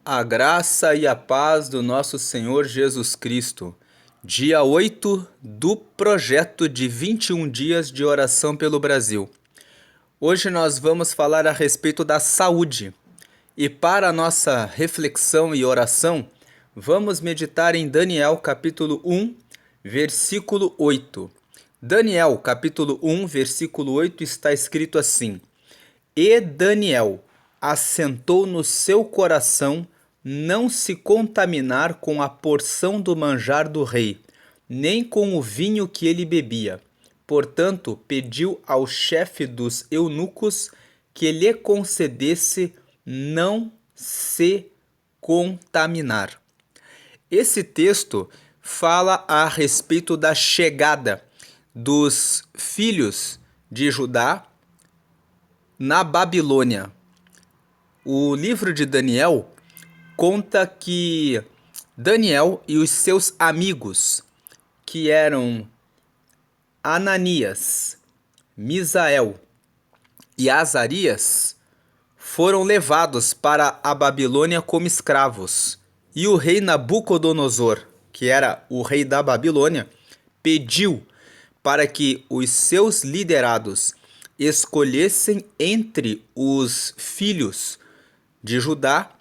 A graça e a paz do nosso Senhor Jesus Cristo. Dia 8 do projeto de 21 dias de oração pelo Brasil. Hoje nós vamos falar a respeito da saúde. E para a nossa reflexão e oração, vamos meditar em Daniel capítulo 1, versículo 8. Daniel capítulo 1, versículo 8 está escrito assim: E Daniel assentou no seu coração não se contaminar com a porção do manjar do rei, nem com o vinho que ele bebia. Portanto, pediu ao chefe dos eunucos que lhe concedesse não se contaminar. Esse texto fala a respeito da chegada dos filhos de Judá na Babilônia. O livro de Daniel conta que Daniel e os seus amigos, que eram Ananias, Misael e Azarias, foram levados para a Babilônia como escravos. E o rei Nabucodonosor, que era o rei da Babilônia, pediu para que os seus liderados escolhessem entre os filhos de Judá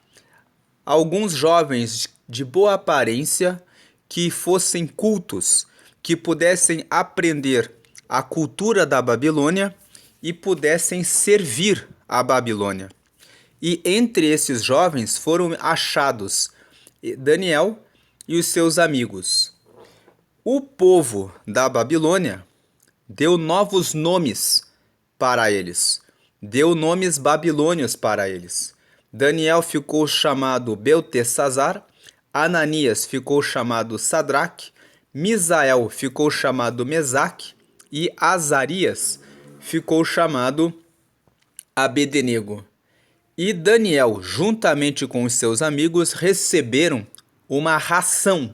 alguns jovens de boa aparência que fossem cultos, que pudessem aprender a cultura da Babilônia e pudessem servir a Babilônia. E entre esses jovens foram achados Daniel e os seus amigos. O povo da Babilônia deu novos nomes para eles, deu nomes babilônios para eles. Daniel ficou chamado Beltesazar, Ananias ficou chamado Sadraque, Misael ficou chamado Mesaque e Azarias ficou chamado Abednego. E Daniel, juntamente com os seus amigos, receberam uma ração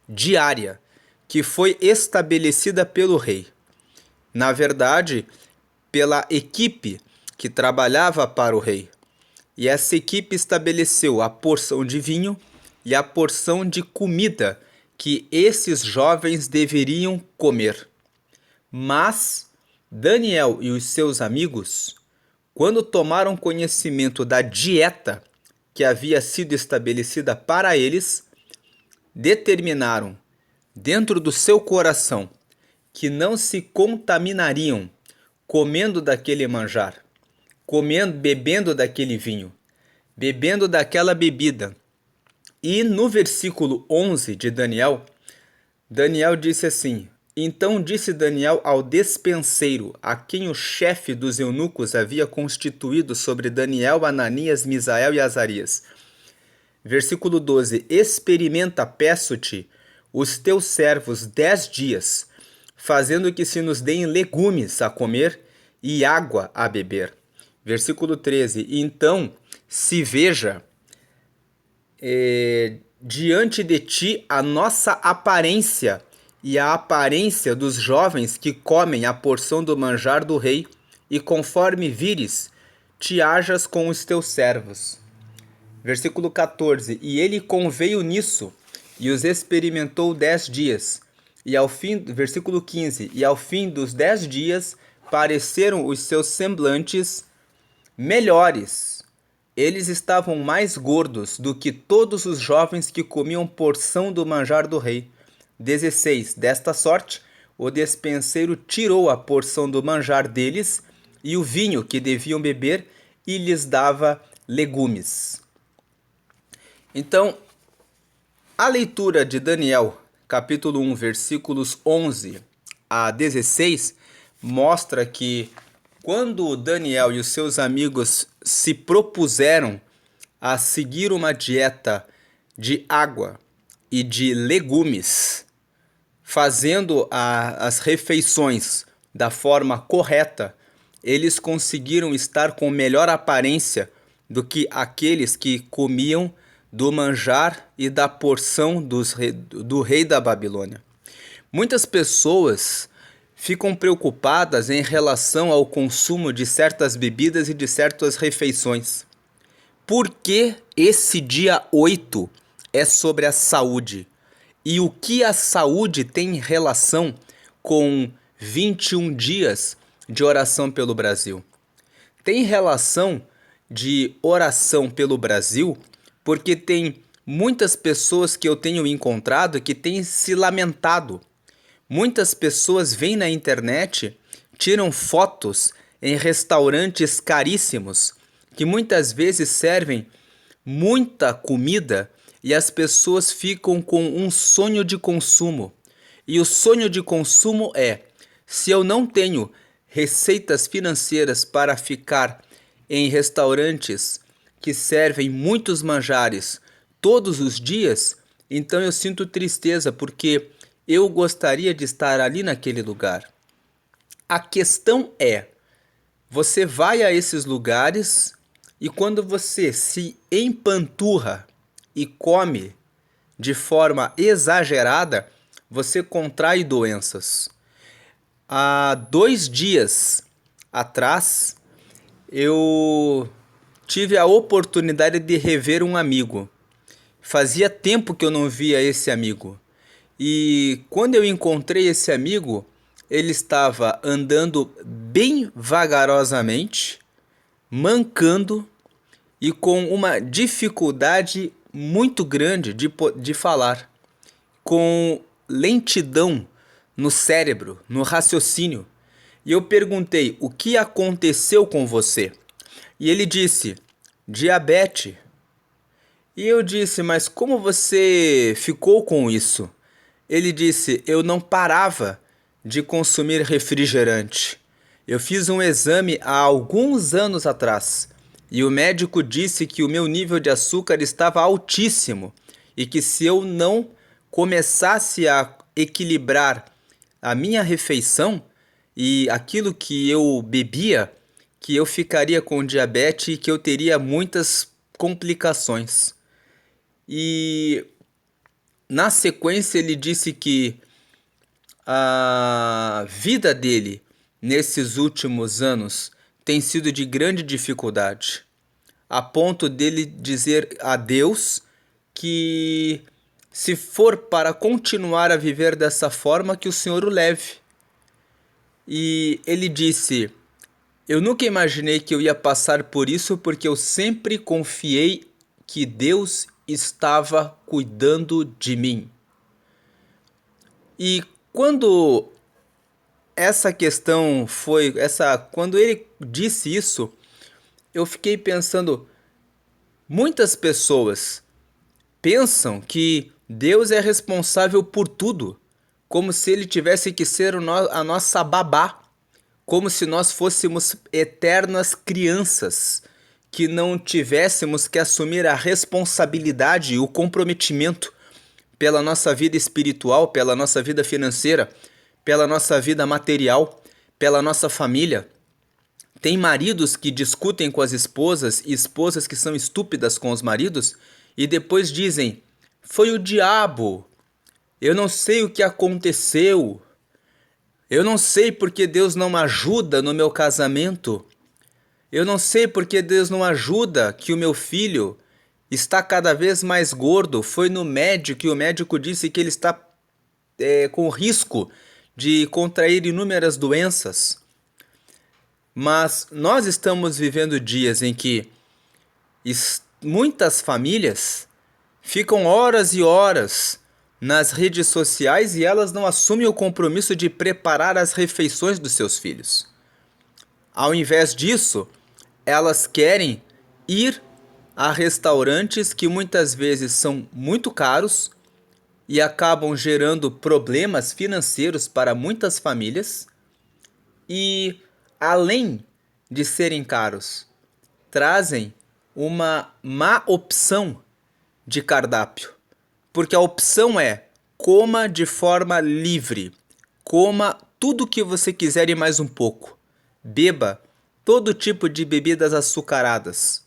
diária que foi estabelecida pelo rei. Na verdade, pela equipe que trabalhava para o rei. E essa equipe estabeleceu a porção de vinho e a porção de comida que esses jovens deveriam comer. Mas Daniel e os seus amigos, quando tomaram conhecimento da dieta que havia sido estabelecida para eles, determinaram dentro do seu coração que não se contaminariam comendo daquele manjar, bebendo daquele vinho, bebendo daquela bebida. E no versículo 11 de Daniel, Daniel disse assim: Então disse Daniel ao despenseiro, a quem o chefe dos eunucos havia constituído sobre Daniel, Ananias, Misael e Azarias. Versículo 12: Experimenta, peço-te, os teus servos 10 dias, fazendo que se nos deem legumes a comer e água a beber. Versículo 13: Então se veja diante de ti a nossa aparência e a aparência dos jovens que comem a porção do manjar do rei, e conforme vires, te hajas com os teus servos. Versículo 14: E ele conveio nisso, e os experimentou 10 dias. E ao fim, versículo 15: E ao fim dos 10 dias, pareceram os seus semblantes melhores. Eles estavam mais gordos do que todos os jovens que comiam porção do manjar do rei. 16. Desta sorte, o despenseiro tirou a porção do manjar deles e o vinho que deviam beber e lhes dava legumes. Então, a leitura de Daniel, capítulo 1, versículos 11 a 16, mostra que quando Daniel e os seus amigos se propuseram a seguir uma dieta de água e de legumes, fazendo as refeições da forma correta, eles conseguiram estar com melhor aparência do que aqueles que comiam do manjar e da porção do rei da Babilônia. Muitas pessoas ficam preocupadas em relação ao consumo de certas bebidas e de certas refeições. Por que esse dia 8 é sobre a saúde? E o que a saúde tem relação com 21 dias de oração pelo Brasil? Tem relação de oração pelo Brasil porque tem muitas pessoas que eu tenho encontrado que têm se lamentado. Muitas pessoas vêm na internet, tiram fotos em restaurantes caríssimos, que muitas vezes servem muita comida e as pessoas ficam com um sonho de consumo. E o sonho de consumo é: se eu não tenho receitas financeiras para ficar em restaurantes que servem muitos manjares todos os dias, então eu sinto tristeza porque eu gostaria de estar ali naquele lugar. A questão é, você vai a esses lugares e quando você se empanturra e come de forma exagerada, você contrai doenças. Há 2 dias atrás, eu tive a oportunidade de rever um amigo. Fazia tempo que eu não via esse amigo. E quando eu encontrei esse amigo, ele estava andando bem vagarosamente, mancando e com uma dificuldade muito grande de falar, com lentidão no cérebro, no raciocínio. E eu perguntei: o que aconteceu com você? E ele disse: diabetes. E eu disse: mas como você ficou com isso? Ele disse: eu não parava de consumir refrigerante. Eu fiz um exame há alguns anos atrás e o médico disse que o meu nível de açúcar estava altíssimo e que se eu não começasse a equilibrar a minha refeição e aquilo que eu bebia, que eu ficaria com diabetes e que eu teria muitas complicações. E na sequência ele disse que a vida dele nesses últimos anos tem sido de grande dificuldade, a ponto dele dizer a Deus que se for para continuar a viver dessa forma, que o Senhor o leve. E ele disse: eu nunca imaginei que eu ia passar por isso porque eu sempre confiei que Deus estava cuidando de mim. E quando quando ele disse isso, eu fiquei pensando, muitas pessoas pensam que Deus é responsável por tudo, como se ele tivesse que ser a nossa babá, como se nós fôssemos eternas crianças, que não tivéssemos que assumir a responsabilidade e o comprometimento pela nossa vida espiritual, pela nossa vida financeira, pela nossa vida material, pela nossa família. Tem maridos que discutem com as esposas e esposas que são estúpidas com os maridos e depois dizem: foi o diabo, eu não sei o que aconteceu, eu não sei porque Deus não me ajuda no meu casamento, eu não sei porque Deus não ajuda que o meu filho está cada vez mais gordo, foi no médico e o médico disse que ele está com risco de contrair inúmeras doenças. Mas nós estamos vivendo dias em que muitas famílias ficam horas e horas nas redes sociais e elas não assumem o compromisso de preparar as refeições dos seus filhos. Ao invés disso, elas querem ir a restaurantes que muitas vezes são muito caros e acabam gerando problemas financeiros para muitas famílias e, além de serem caros, trazem uma má opção de cardápio, porque a opção é: coma de forma livre, coma tudo o que você quiser e mais um pouco, beba todo tipo de bebidas açucaradas,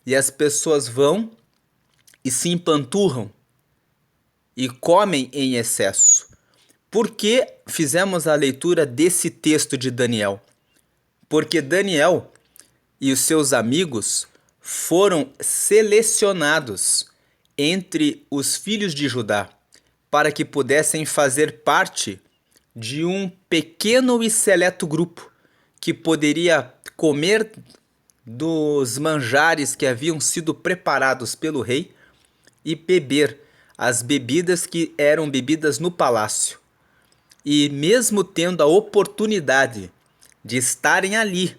e as pessoas vão e se empanturram e comem em excesso. Por que fizemos a leitura desse texto de Daniel? Porque Daniel e os seus amigos foram selecionados entre os filhos de Judá para que pudessem fazer parte de um pequeno e seleto grupo que poderia comer dos manjares que haviam sido preparados pelo rei e beber as bebidas que eram bebidas no palácio. E mesmo tendo a oportunidade de estarem ali,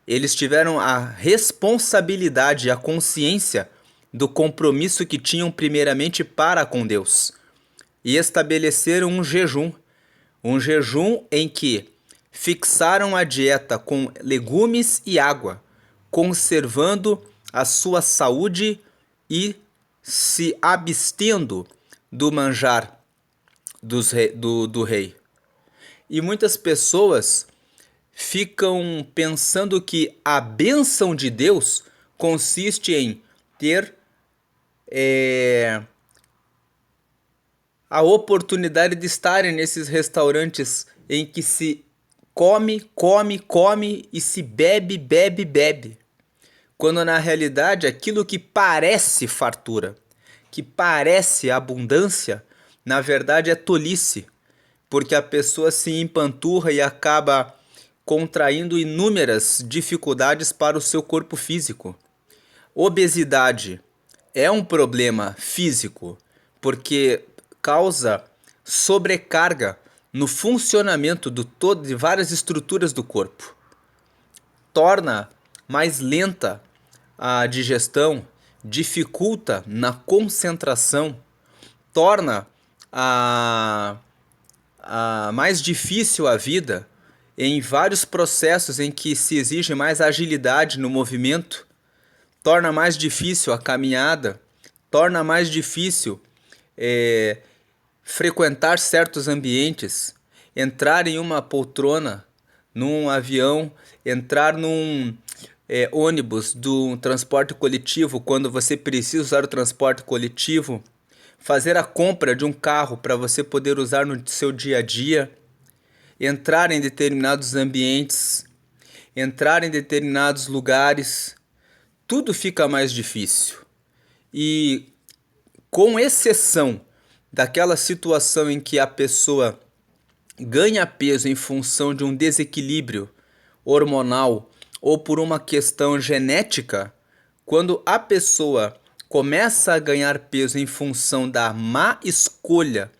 eles tiveram a responsabilidade e a consciência do compromisso que tinham primeiramente para com Deus. E estabeleceram um jejum em que fixaram a dieta com legumes e água, conservando a sua saúde e se abstendo do manjar do rei. E muitas pessoas ficam pensando que a bênção de Deus consiste em ter a oportunidade de estarem nesses restaurantes em que se come, come, come e se bebe, bebe, bebe. Quando na realidade aquilo que parece fartura, que parece abundância, na verdade é tolice, porque a pessoa se empanturra e acaba contraindo inúmeras dificuldades para o seu corpo físico. Obesidade é um problema físico, porque causa sobrecarga no funcionamento de várias estruturas do corpo. Torna mais lenta a digestão, dificulta na concentração, torna mais difícil a vida em vários processos em que se exige mais agilidade no movimento, torna mais difícil a caminhada, torna mais difícil frequentar certos ambientes, entrar em uma poltrona, num avião, entrar num ônibus do transporte coletivo quando você precisa usar o transporte coletivo, fazer a compra de um carro para você poder usar no seu dia a dia, entrar em determinados ambientes, entrar em determinados lugares, tudo fica mais difícil. E com exceção daquela situação em que a pessoa ganha peso em função de um desequilíbrio hormonal ou por uma questão genética, quando a pessoa começa a ganhar peso em função da má escolha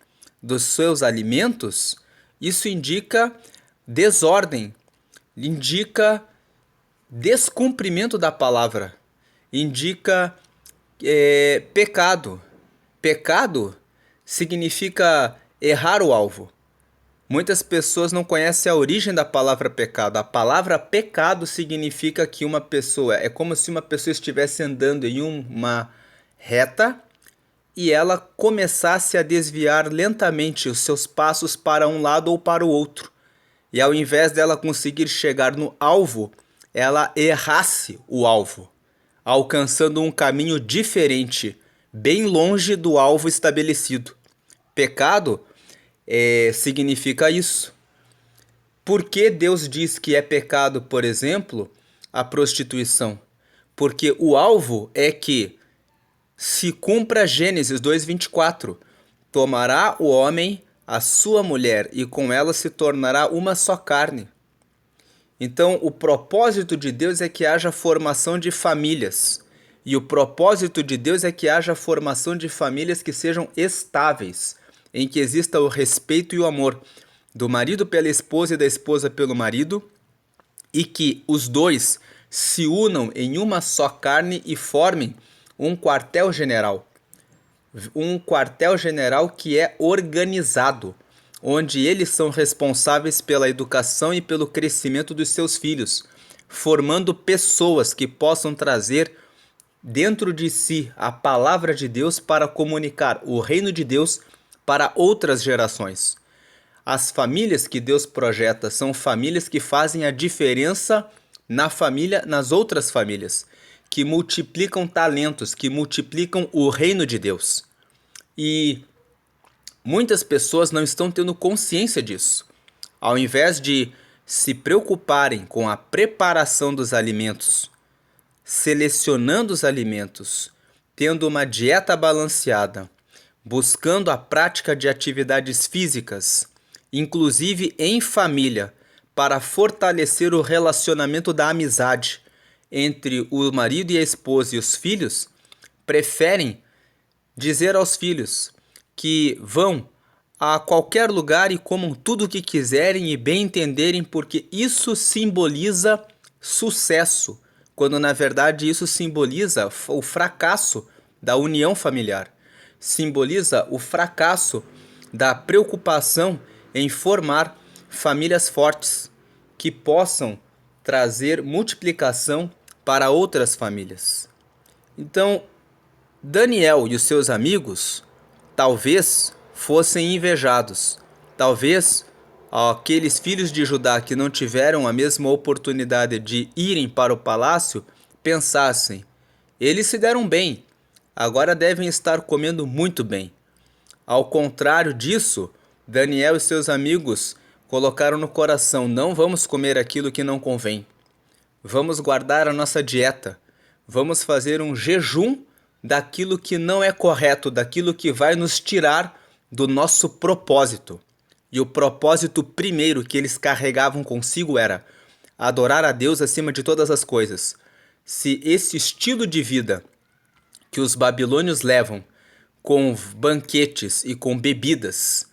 dos seus alimentos, isso indica desordem, indica descumprimento da palavra, indica pecado. Pecado significa errar o alvo. Muitas pessoas não conhecem a origem da palavra pecado. A palavra pecado significa que uma pessoa, é como se uma pessoa estivesse andando em uma reta e ela começasse a desviar lentamente os seus passos para um lado ou para o outro. E ao invés dela conseguir chegar no alvo, ela errasse o alvo, alcançando um caminho diferente, bem longe do alvo estabelecido. Pecado significa isso. Por que Deus diz que é pecado, por exemplo, a prostituição? Porque o alvo é que se cumpra Gênesis 2:24. Tomará o homem a sua mulher e com ela se tornará uma só carne. Então, o propósito de Deus é que haja formação de famílias. E o propósito de Deus é que haja formação de famílias que sejam estáveis, em que exista o respeito e o amor do marido pela esposa e da esposa pelo marido, e que os dois se unam em uma só carne e formem um quartel-general. Um quartel-general que é organizado, onde eles são responsáveis pela educação e pelo crescimento dos seus filhos, formando pessoas que possam trazer dentro de si a palavra de Deus para comunicar o reino de Deus para outras gerações. As famílias que Deus projeta são famílias que fazem a diferença na família, nas outras famílias, que multiplicam talentos, que multiplicam o reino de Deus. E muitas pessoas não estão tendo consciência disso. Ao invés de se preocuparem com a preparação dos alimentos, selecionando os alimentos, tendo uma dieta balanceada, buscando a prática de atividades físicas, inclusive em família, para fortalecer o relacionamento da amizade entre o marido e a esposa e os filhos, preferem dizer aos filhos que vão a qualquer lugar e comam tudo o que quiserem e bem entenderem, porque isso simboliza sucesso, quando na verdade isso simboliza o fracasso da união familiar, simboliza o fracasso da preocupação em formar famílias fortes que possam trazer multiplicação para outras famílias. Então, Daniel e os seus amigos talvez fossem invejados. Talvez aqueles filhos de Judá que não tiveram a mesma oportunidade de irem para o palácio pensassem: eles se deram bem, agora devem estar comendo muito bem. Ao contrário disso, Daniel e seus amigos colocaram no coração: não vamos comer aquilo que não convém. Vamos guardar a nossa dieta. Vamos fazer um jejum daquilo que não é correto, daquilo que vai nos tirar do nosso propósito. E o propósito primeiro que eles carregavam consigo era adorar a Deus acima de todas as coisas. Se esse estilo de vida que os babilônios levam, com banquetes e com bebidas,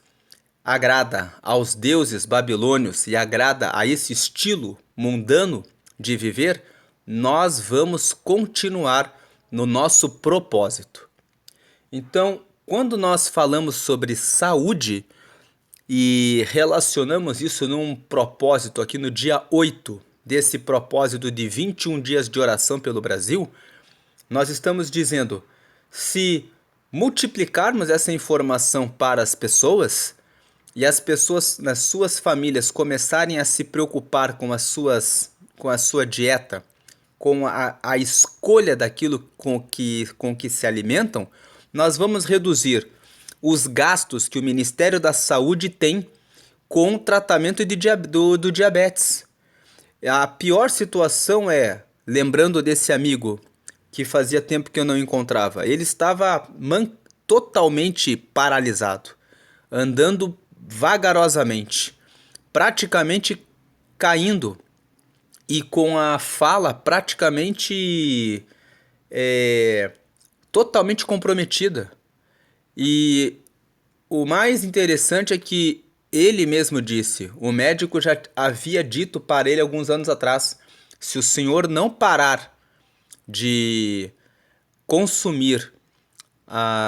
agrada aos deuses babilônios e agrada a esse estilo mundano de viver, nós vamos continuar no nosso propósito. Então, quando nós falamos sobre saúde e relacionamos isso num propósito aqui no dia 8 desse propósito de 21 dias de oração pelo Brasil, nós estamos dizendo: se multiplicarmos essa informação para as pessoas e as pessoas nas suas famílias começarem a se preocupar com a sua dieta, com a escolha daquilo com que se alimentam, nós vamos reduzir os gastos que o Ministério da Saúde tem com o tratamento do diabetes. A pior situação é, lembrando desse amigo que fazia tempo que eu não encontrava, ele estava totalmente paralisado, andando vagarosamente, praticamente caindo e com a fala praticamente totalmente comprometida. E o mais interessante é que ele mesmo disse, o médico já havia dito para ele alguns anos atrás: se o senhor não parar de consumir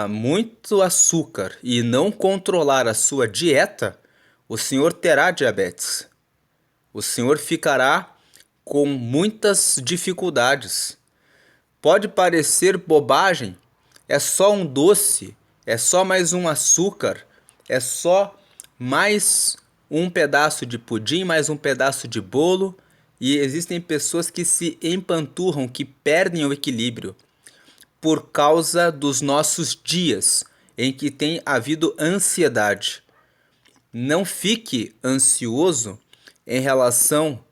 muito açúcar e não controlar a sua dieta, o senhor terá diabetes. O senhor ficará com muitas dificuldades. Pode parecer bobagem, é só um doce, é só mais um açúcar, é só mais um pedaço de pudim, mais um pedaço de bolo, e existem pessoas que se empanturram, que perdem o equilíbrio por causa dos nossos dias em que tem havido ansiedade. Não fique ansioso em relação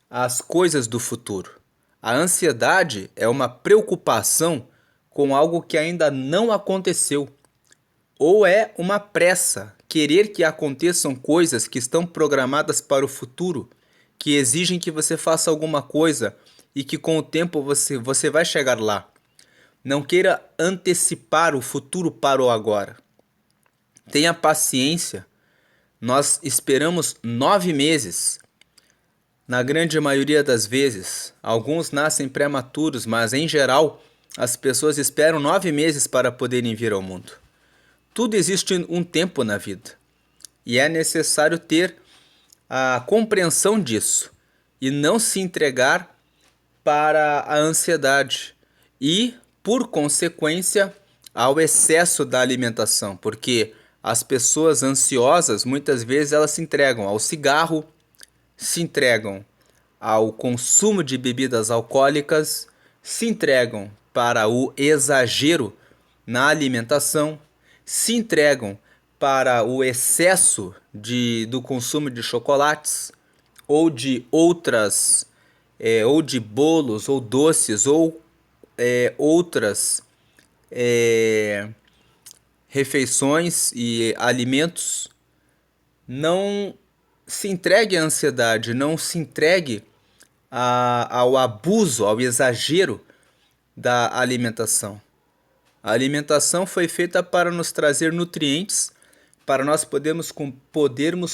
às coisas do futuro. A ansiedade é uma preocupação com algo que ainda não aconteceu, ou é uma pressa, querer que aconteçam coisas que estão programadas para o futuro, que exigem que você faça alguma coisa e que com o tempo você vai chegar lá. Não queira antecipar o futuro para o agora. Tenha paciência. Nós esperamos 9 meses. Na grande maioria das vezes, alguns nascem prematuros, mas em geral, as pessoas esperam 9 meses para poderem vir ao mundo. Tudo existe um tempo na vida. E é necessário ter a compreensão disso e não se entregar para a ansiedade e, por consequência, ao excesso da alimentação, porque as pessoas ansiosas, muitas vezes elas se entregam ao cigarro, se entregam ao consumo de bebidas alcoólicas, se entregam para o exagero na alimentação, se entregam para o excesso do consumo de chocolates ou de outras ou de bolos ou doces ou outras refeições e alimentos, não se entregue à ansiedade, não se entregue ao abuso, ao exagero da alimentação. A alimentação foi feita para nos trazer nutrientes, para nós podermos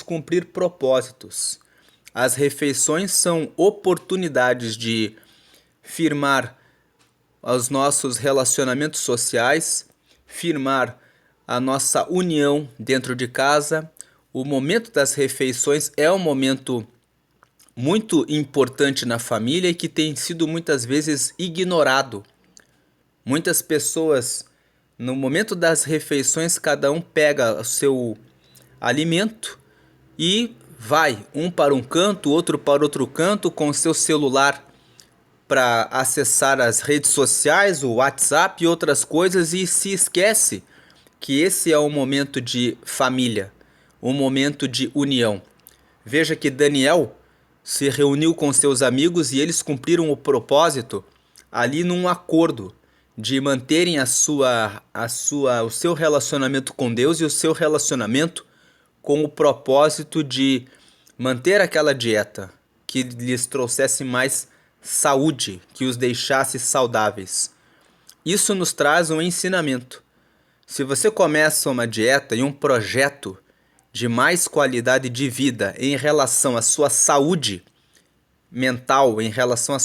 cumprir propósitos. As refeições são oportunidades de firmar os nossos relacionamentos sociais, firmar a nossa união dentro de casa. O momento das refeições é um momento muito importante na família e que tem sido muitas vezes ignorado. Muitas pessoas, no momento das refeições, cada um pega o seu alimento e vai, um para um canto, outro para outro canto, com o seu celular para acessar as redes sociais, o WhatsApp e outras coisas, e se esquece que esse é um momento de família, um momento de união. Veja que Daniel se reuniu com seus amigos e eles cumpriram o propósito ali num acordo de manterem o seu relacionamento com Deus e o seu relacionamento com o propósito de manter aquela dieta que lhes trouxesse mais saúde, que os deixasse saudáveis. Isso nos traz um ensinamento. Se você começa uma dieta e um projeto de mais qualidade de vida em relação à sua saúde mental, em relação à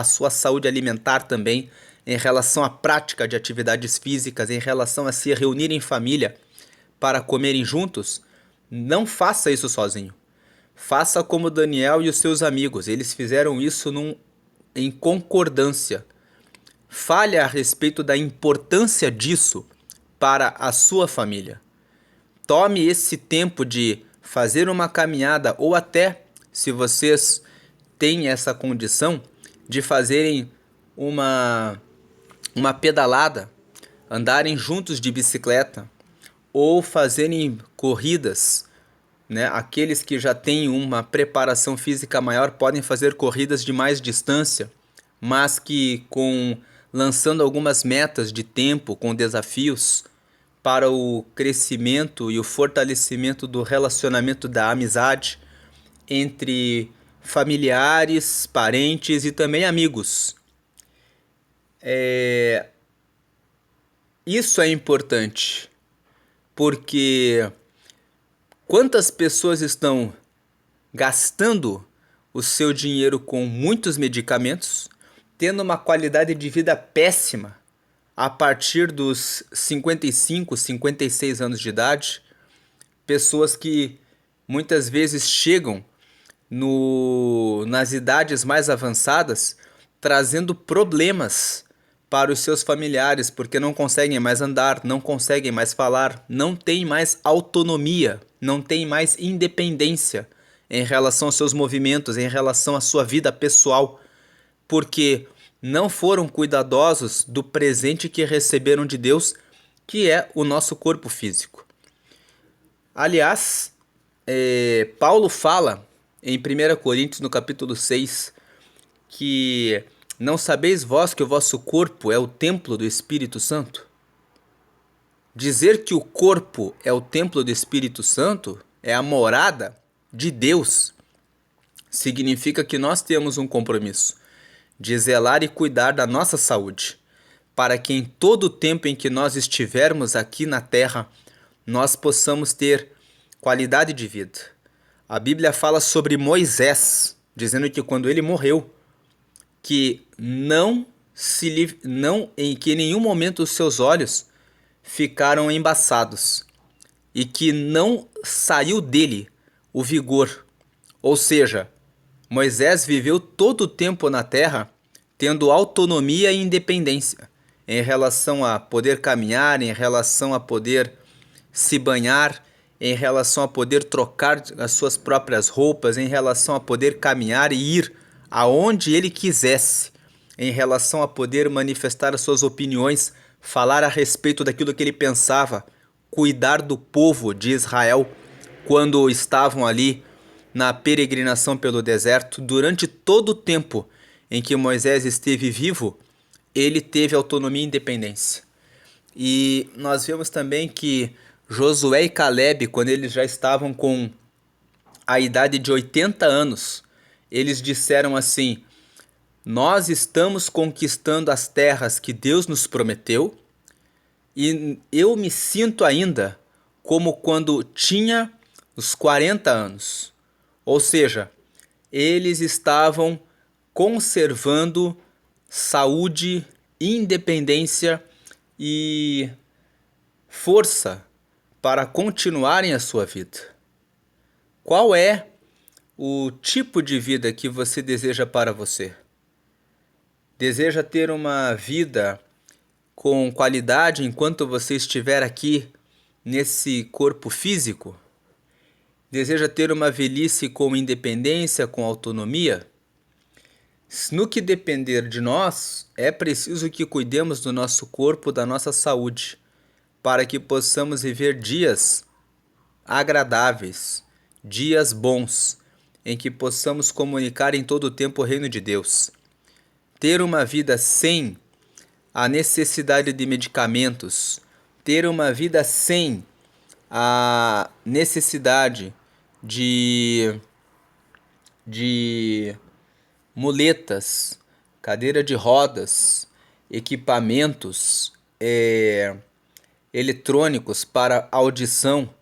sua saúde alimentar também, em relação à prática de atividades físicas, em relação a se reunir em família para comerem juntos, não faça isso sozinho. Faça como Daniel e os seus amigos, eles fizeram isso em concordância. Fale a respeito da importância disso para a sua família. Tome esse tempo de fazer uma caminhada ou até, se vocês têm essa condição, de fazerem uma pedalada, andarem juntos de bicicleta ou fazerem corridas, né? Aqueles que já têm uma preparação física maior podem fazer corridas de mais distância, mas que lançando algumas metas de tempo, com desafios para o crescimento e o fortalecimento do relacionamento da amizade entre familiares, parentes e também amigos. Isso é importante, porque quantas pessoas estão gastando o seu dinheiro com muitos medicamentos, tendo uma qualidade de vida péssima a partir dos 55, 56 anos de idade, pessoas que muitas vezes chegam nas idades mais avançadas trazendo problemas para os seus familiares, porque não conseguem mais andar, não conseguem mais falar, não têm mais autonomia, não têm mais independência em relação aos seus movimentos, em relação à sua vida pessoal, porque não foram cuidadosos do presente que receberam de Deus, que é o nosso corpo físico. Aliás, Paulo fala em 1 Coríntios, no capítulo 6, que não sabeis vós que o vosso corpo é o templo do Espírito Santo? Dizer que o corpo é o templo do Espírito Santo, é a morada de Deus, significa que nós temos um compromisso de zelar e cuidar da nossa saúde, para que em todo o tempo em que nós estivermos aqui na terra, nós possamos ter qualidade de vida. A Bíblia fala sobre Moisés, dizendo que quando ele morreu, que em nenhum momento os seus olhos ficaram embaçados e que não saiu dele o vigor. Ou seja, Moisés viveu todo o tempo na terra tendo autonomia e independência em relação a poder caminhar, em relação a poder se banhar, em relação a poder trocar as suas próprias roupas, em relação a poder caminhar e ir aonde ele quisesse, em relação a poder manifestar as suas opiniões, falar a respeito daquilo que ele pensava, cuidar do povo de Israel quando estavam ali na peregrinação pelo deserto. Durante todo o tempo em que Moisés esteve vivo, ele teve autonomia e independência. E nós vemos também que Josué e Caleb, quando eles já estavam com a idade de 80 anos, eles disseram assim: nós estamos conquistando as terras que Deus nos prometeu e eu me sinto ainda como quando tinha os 40 anos. Ou seja, eles estavam conservando saúde, independência e força para continuarem a sua vida. Qual é o tipo de vida que você deseja para você? Deseja ter uma vida com qualidade enquanto você estiver aqui nesse corpo físico? Deseja ter uma velhice com independência, com autonomia? No que depender de nós, é preciso que cuidemos do nosso corpo, da nossa saúde, para que possamos viver dias agradáveis, dias bons, em que possamos comunicar em todo o tempo o reino de Deus. Ter uma vida sem a necessidade de medicamentos, ter uma vida sem a necessidade de muletas, cadeira de rodas, equipamentos eletrônicos para audição.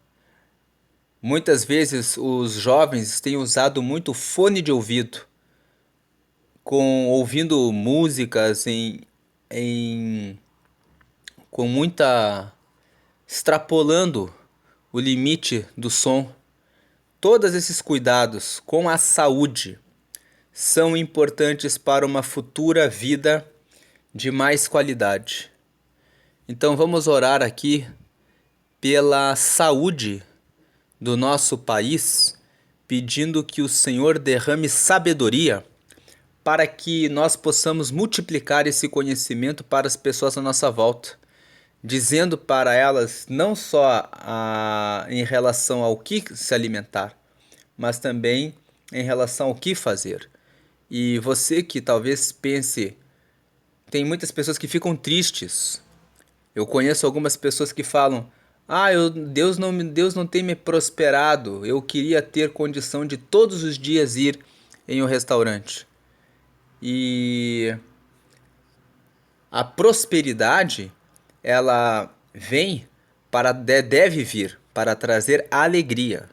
Muitas vezes os jovens têm usado muito fone de ouvido, ouvindo músicas com muita extrapolando o limite do som. Todos esses cuidados com a saúde são importantes para uma futura vida de mais qualidade. Então vamos orar aqui pela saúde do nosso país, pedindo que o Senhor derrame sabedoria para que nós possamos multiplicar esse conhecimento para as pessoas à nossa volta, dizendo para elas não só em relação ao que se alimentar, mas também em relação ao que fazer. E você que talvez pense, tem muitas pessoas que ficam tristes. Eu conheço algumas pessoas que falam: Deus não tem me prosperado, eu queria ter condição de todos os dias ir em um restaurante. E a prosperidade, ela deve vir para trazer alegria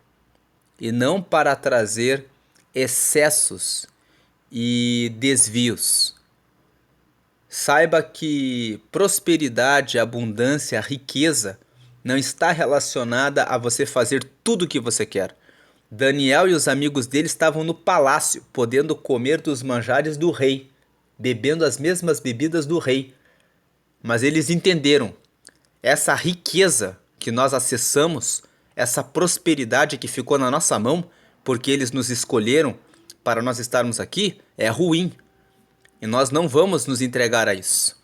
e não para trazer excessos e desvios. Saiba que prosperidade, abundância, riqueza não está relacionada a você fazer tudo o que você quer. Daniel e os amigos dele estavam no palácio, podendo comer dos manjares do rei, bebendo as mesmas bebidas do rei. Mas eles entenderam, essa riqueza que nós acessamos, essa prosperidade que ficou na nossa mão, porque eles nos escolheram para nós estarmos aqui, é ruim. E nós não vamos nos entregar a isso.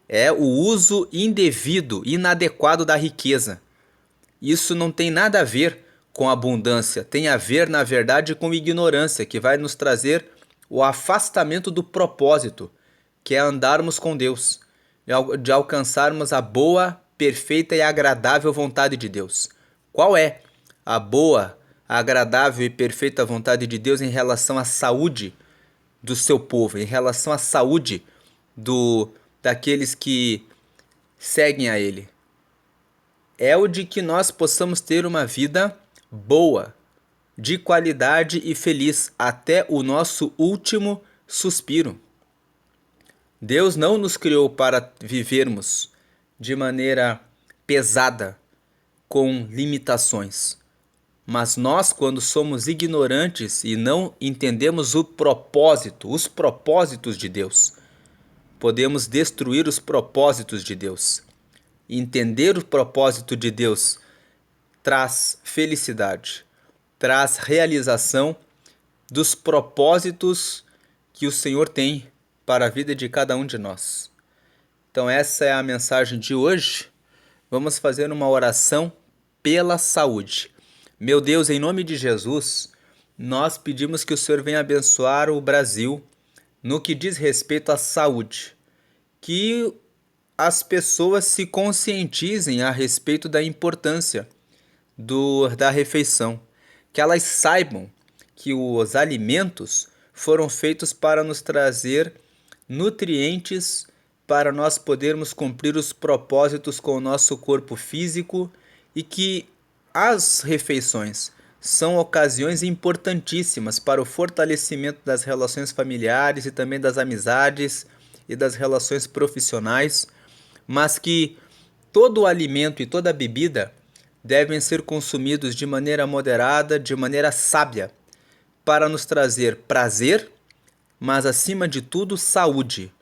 É o uso indevido, inadequado da riqueza. Isso não tem nada a ver com abundância, tem a ver, na verdade, com ignorância, que vai nos trazer o afastamento do propósito, que é andarmos com Deus, de alcançarmos a boa, perfeita e agradável vontade de Deus. Qual é a boa, agradável e perfeita vontade de Deus em relação à saúde do seu povo, em relação à saúde daqueles que seguem a Ele? É o de que nós possamos ter uma vida boa, de qualidade e feliz até o nosso último suspiro. Deus não nos criou para vivermos de maneira pesada, com limitações. Mas nós, quando somos ignorantes e não entendemos os propósitos de Deus, podemos destruir os propósitos de Deus. Entender o propósito de Deus traz felicidade, traz realização dos propósitos que o Senhor tem para a vida de cada um de nós. Então essa é a mensagem de hoje. Vamos fazer uma oração pela saúde. Meu Deus, em nome de Jesus, nós pedimos que o Senhor venha abençoar o Brasil no que diz respeito à saúde. que as pessoas se conscientizem a respeito da importância da refeição, que elas saibam que os alimentos foram feitos para nos trazer nutrientes para nós podermos cumprir os propósitos com o nosso corpo físico e que as refeições são ocasiões importantíssimas para o fortalecimento das relações familiares e também das amizades e das relações profissionais, mas que todo o alimento e toda a bebida devem ser consumidos de maneira moderada, de maneira sábia, para nos trazer prazer, mas acima de tudo saúde.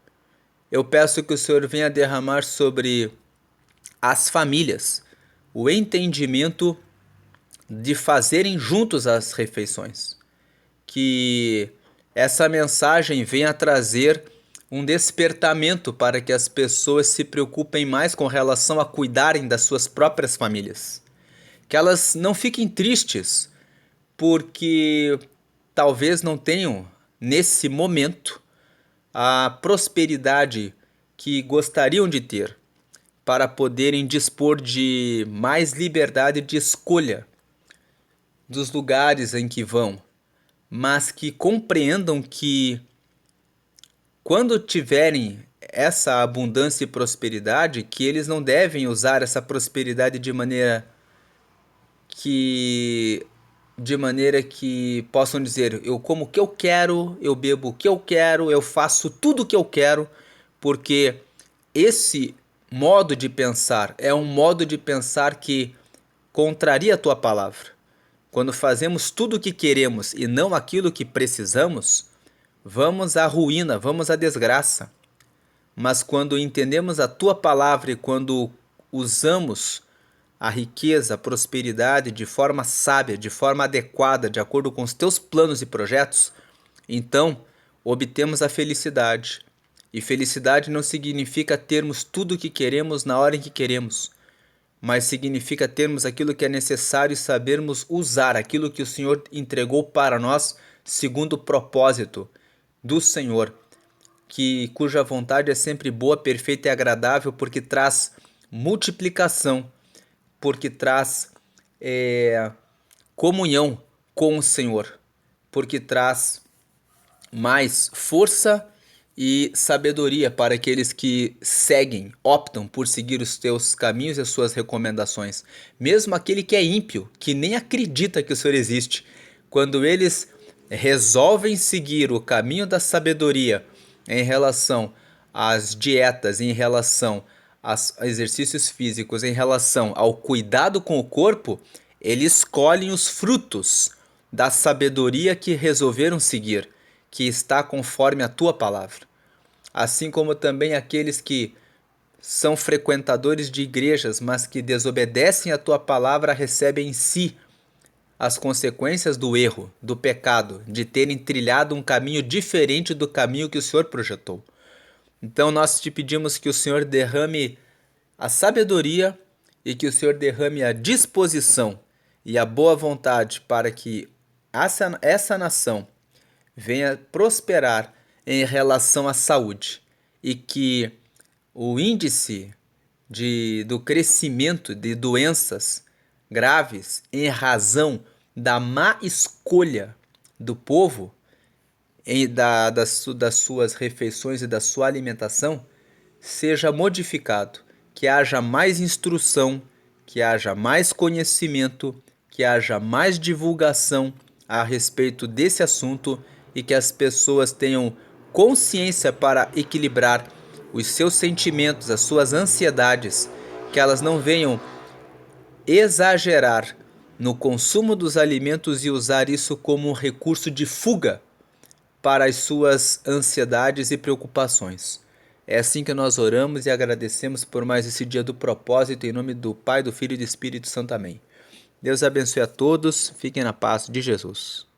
Eu peço que o Senhor venha derramar sobre as famílias o entendimento de fazerem juntos as refeições. Que essa mensagem venha trazer um despertamento para que as pessoas se preocupem mais com relação a cuidarem das suas próprias famílias. Que elas não fiquem tristes porque talvez não tenham, nesse momento, a prosperidade que gostariam de ter para poderem dispor de mais liberdade de escolha dos lugares em que vão, mas que compreendam que quando tiverem essa abundância e prosperidade, que eles não devem usar essa prosperidade de maneira que possam dizer, eu como o que eu quero, eu bebo o que eu quero, eu faço tudo o que eu quero, porque esse modo de pensar é um modo de pensar que contraria a tua palavra. Quando fazemos tudo o que queremos e não aquilo que precisamos, vamos à ruína, vamos à desgraça. Mas quando entendemos a tua palavra e quando usamos a riqueza, a prosperidade de forma sábia, de forma adequada, de acordo com os teus planos e projetos, então obtemos a felicidade. E felicidade não significa termos tudo o que queremos na hora em que queremos, mas significa termos aquilo que é necessário e sabermos usar aquilo que o Senhor entregou para nós segundo o propósito do Senhor, cuja vontade é sempre boa, perfeita e agradável, porque traz multiplicação, porque traz comunhão com o Senhor, porque traz mais força e sabedoria para aqueles que seguem, optam por seguir os teus caminhos e as suas recomendações. Mesmo aquele que é ímpio, que nem acredita que o Senhor existe, quando eles resolvem seguir o caminho da sabedoria em relação às dietas, em relação aos exercícios físicos, em relação ao cuidado com o corpo, eles escolhem os frutos da sabedoria que resolveram seguir, que está conforme a tua palavra. Assim como também aqueles que são frequentadores de igrejas, mas que desobedecem a tua palavra, recebem em si as consequências do erro, do pecado, de terem trilhado um caminho diferente do caminho que o Senhor projetou. Então nós te pedimos que o Senhor derrame a sabedoria e que o Senhor derrame a disposição e a boa vontade para que essa nação venha prosperar em relação à saúde e que o índice do crescimento de doenças graves em razão da má escolha do povo das suas refeições e da sua alimentação seja modificado, que haja mais instrução, que haja mais conhecimento, que haja mais divulgação a respeito desse assunto e que as pessoas tenham consciência para equilibrar os seus sentimentos, as suas ansiedades, que elas não venham exagerar no consumo dos alimentos e usar isso como um recurso de fuga para as suas ansiedades e preocupações. É assim que nós oramos e agradecemos por mais esse dia do propósito, em nome do Pai, do Filho e do Espírito Santo. Amém. Deus abençoe a todos, fiquem na paz de Jesus.